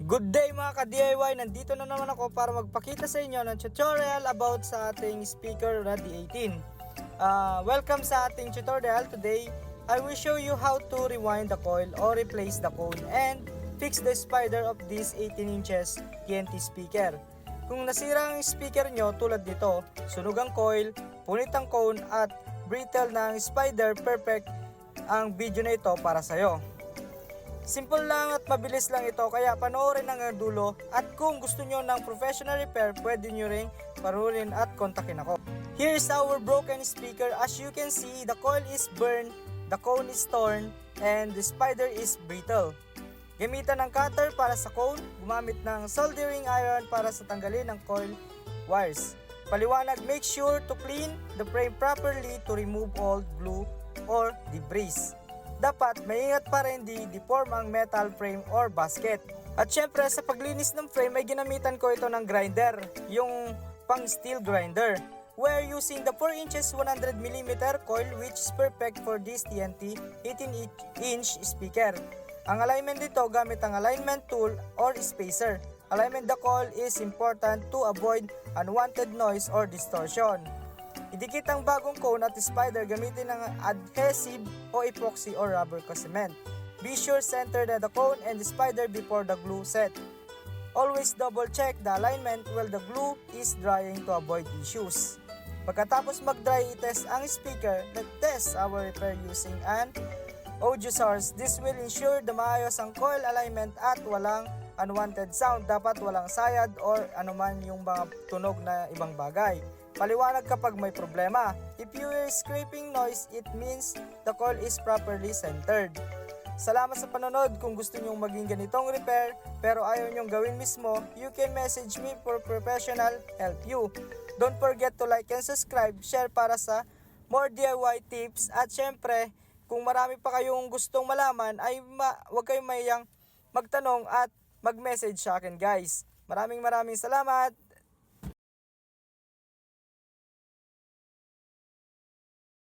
Good day mga ka-DIY! Nandito na naman ako para magpakita sa inyo ng tutorial about sa ating speaker na D18. Welcome sa ating tutorial. Today, I will show you how to rewind the coil or replace the cone and fix the spider of this 18 inches TNT speaker. Kung nasira ang speaker nyo tulad nito, sunog ang coil, punit ang cone at brittle ng spider, perfect ang video na ito para sa'yo. Simple lang at mabilis lang ito, kaya panoorin hanggang dulo, at kung gusto nyo ng professional repair, pwede nyo ring panuorin at kontakin ako. Here's our broken speaker. As you can see, the coil is burned, the cone is torn, and the spider is brittle. Gamitan ng cutter para sa cone, gumamit ng soldering iron para sa tanggalin ng coil wires. Paliwanag, make sure to clean the frame properly to remove old glue or debris. Dapat maingat pa rin di deform ang metal frame or basket. At syempre sa paglinis ng frame ay ginamitan ko ito ng grinder, yung pang steel grinder. We're using the 4 inches 100mm coil which is perfect for this TNT 18-inch speaker. Ang alignment dito gamit ang alignment tool or spacer. Alignment the coil is important to avoid unwanted noise or distortion. Idikit ang bagong cone at spider gamitin ng adhesive o epoxy or rubber cement. Be sure center the cone and the spider before the glue set. Always double check the alignment while the glue is drying to avoid issues. Pagkatapos mag-dry, test ang speaker. Let's test our repair using an audio source. This will ensure na maayos ang coil alignment at walang unwanted sound. Dapat walang sayad or anuman yung mga tunog na ibang bagay. Paliwanag kapag may problema. If you hear scraping noise, it means the coil is properly centered. Salamat sa panonood. Kung gusto nyong maging ganitong repair pero ayaw nyong gawin mismo, you can message me for professional help you. Don't forget to like and subscribe, share para sa more DIY tips. At syempre, kung marami pa kayong gustong malaman, ay huwag kayong mayang magtanong at mag-message sa akin guys. Maraming salamat!